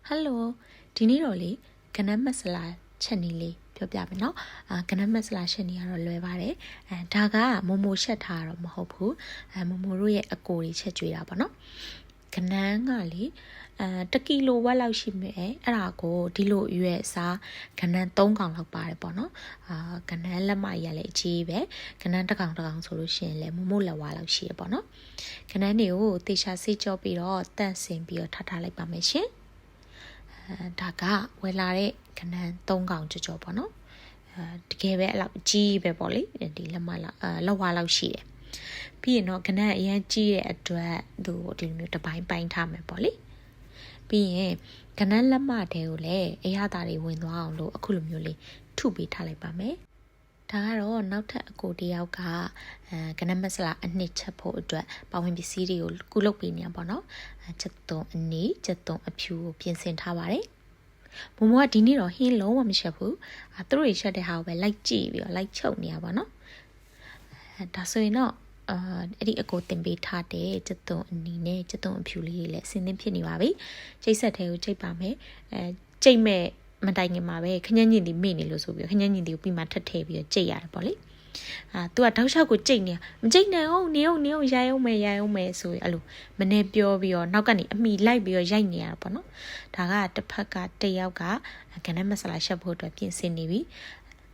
Hello ဒီနေ့တော့လေကနန်းမဆလာချက်နီလေးပြောပြမယ်နော်ကနန်းမဆလာချက်နီကတော့လွယ်ပါတယ်ဒါကမမိုရှက်ထားတော့မဟုတ်ဘူးမမိုတို့ရဲ့အကိုတွေချက်ကြွေးတာပေါ့နော်ကနန်းကလေ1 ကီလိုဝက်လောက်ရှိမယ်အဲ့ဒါကိုဒီလိုရွယ်စားကနန်း3កောင်လောက်ပါတယ်ပေါ့နော်ကနန်းလက်မကြီးကလည်းအကြီးပဲကနန်း1 កောင်ဆိုလို့ရှိရင်လည်းမမိုလက်ဝါလောက်ရှိရပေါ့နော်ကနန်းတွေကိုတေချာဆေးကြောပြီးတော့တန့်စင်ပြီးတော့ထားလိုက်ပါမယ်ရှင်ဒါကဝယ်လာတဲ့ကနန်း3កောင်ကြောပေါ့နော်တကယ်ပဲအဲ့လောက်ကြီးပဲပေါ့လေဒီလက်မလောက်ဝါလောက်ရှိတယ်ပြီးရင်တော့ကနန်းအရင်ကြီးတဲ့အတွက်သူဒီလိုမျိုးတစ်ပိုင်းပိုင်းထားမယ်ပေါ့လေပြီးရင်ကနန်းလက်မတဲကိုလည်းအရသာတွေဝင်သွားအောင်လို့အခုလိုမျိုးလေးထုပေးထားလိုက်ပါမယ်ဒါကတော့နောက်ထပ်အကိုတယောက်ကကနန်းမဆလာအနှစ်ချက်ဖို့အတွက်ပါဝင်ပစ္စည်းတွေကိုကုလုပ်ပေးနေရပါတော့ချက်သွန်အနီးချက်သွန်အဖြူကိုပြင်ဆင်ထားပါတယ်မမကဒီနေ့တော့ဟင်းလုံးဝမရှက်ဘူးသူတို့ရှက်တဲ့ဟာကိုပဲလိုက်ကြည့်ပြီးတော့လိုက်ချုပ်နေရပါတော့ဒါဆိုရင်တော့အဲ့ဒီအကိုတင်ပေးထားတဲ့ချက်သွန်အနီးနဲ့ချက်သွန်အဖြူလေးတွေလည်းအစင်းသင်းဖြစ်နေပါပြီချိတ်ဆက်ထဲကိုချိတ်ပါမယ်ချိတ်မဲ့မတိုင်ခင်မှာပဲခညံ့ညင်ဒီမေ့နေလို့ဆိုပြီးခညံ့ညင်ဒီကိုပြီးမှထပ်ထည့်ပြီးတော့ကြိတ်ရတယ်ပေါ့လေသူကတောက်လျှောက်ကိုကြိတ်နေမကြိတ်နိုင်အောင်နေအောင်ရိုက်အောင်မယ်ဆိုရင်အဲ့လိုမနေပြောပြီးတော့နောက်ကနေအမိလိုက်ပြီးတော့ရိုက်နေရတာပေါ့နော်ဒါကတစ်ဖက်ကတယောက်ကကနန်းမဆလာရှက်ဖို့အတွက်ပြင်ဆင်နေပြီ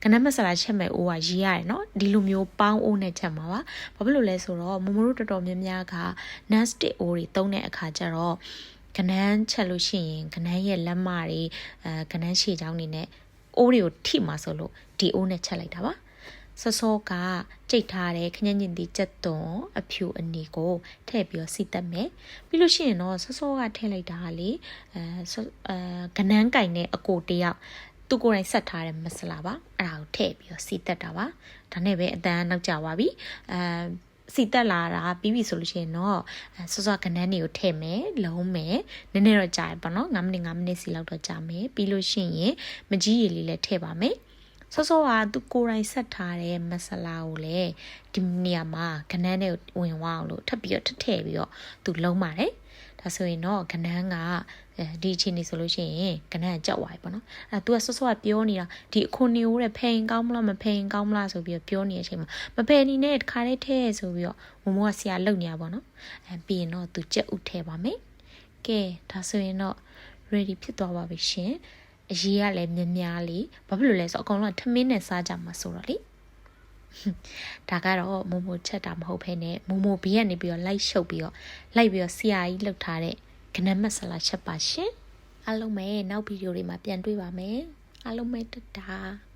ကနန်းမဆလာချက်မဲ့အိုးကရေးရတယ်နော်ဒီလိုမျိုးပေါင်းအိုးနဲ့ချက်မှာပါဘာဖြစ်လို့လဲဆိုတော့မမတို့တော်တော်များများက non stick အိုးတွေတုံးတဲ့အခါကျတော့ကနန်းချက်လို့ရှိရင်ကနန်းရဲ့လက်မတွေကနန်းရှည်ချောင်းနေနဲ့အိုးတွေကိုထိမှာဆိုလို့ဒီအိုးနဲ့ချက်လိုက်တာပါစောကကြိတ်ထားတဲ့ခညံ့ညင်ဒီချက်သွန်အဖြူအနီကိုထည့်ပြီးတော့စီတက်မယ်ပြီးလို့ရှိရင်တော့စောကထည့်လိုက်တာလေကနန်းကင်တဲ့အကိုတယောက်သူကိုယ်တိုင်ဆက်ထားတဲ့မဆလာပါအဲ့ဒါကိုထည့်ပြီးတော့စီတက်တာပါဒါနဲ့ပဲအတန်းနောက်ကျသွားပြီစီတက်လာတာပြီးပြီဆိုလို့ရှိရင်တော့စောကနန်းတွေကိုထည့်မယ်လုံးမယ်နည်းနည်းတော့ကြာရပါတော့9 မိနစ်စီလောက်တော့ကြာမယ်ပြီးလို့ရှိရင်မကြီးရည်လေးလည်းထည့်ပါမယ်စောကသူကိုယ်တိုင်ဆက်ထားတဲ့မဆလာကိုလည်းဒီနေရာမှာကနန်းနဲ့ဝင်ဝအောင်လို့ထပ်ပြီးတော့ထည့်ပြီးတော့သူလုံးပါတယ်ဒါဆိုရင်တော့ကနန်းကဒီအချိန်နေဆိုလို့ရှိရင်ကနန်းကကြောက်သွားပြီပေါ့နော်အဲ့သူကစောကပြောနေတာဒီအခွန်နေဦးတဲ့ဖယ်ရင်ကောင်းမလားမဖယ်ရင်ကောင်းမလားဆိုပြီးတော့ပြောနေတဲ့အချိန်မှာမဖယ်နေနဲ့တခါလေးထဲဆိုပြီးတော့မမကဆရာလုံနေရပါတော့ပြီးရင်တော့သူကြက်ဥထဲပါမယ်ကဲဒါဆိုရင်တော့ ready ဖြစ်သွားပါပြီရှင်အရေးကလည်းများလေးဘာဖြစ်လို့လဲဆိုတော့အကောင်လုံးထမင်းနဲ့စားကြမှာဆိုတော့လေဒါကတော့မမိုချက်တာမဟုတ်ဘဲနဲ့မမိုဘေးကနေပြီးတော့လိုက်ရှုပ်ပြီးတော့လိုက်ပြီးတော့ဆရာကြီးလှုပ်ထားတဲ့ကနန်းမဆလာချက်ပါရှင်အားလုံးပဲနောက်ဗီဒီယိုတွေမှာပြန်တွေ့ပါမယ်အားလုံးပဲတတာ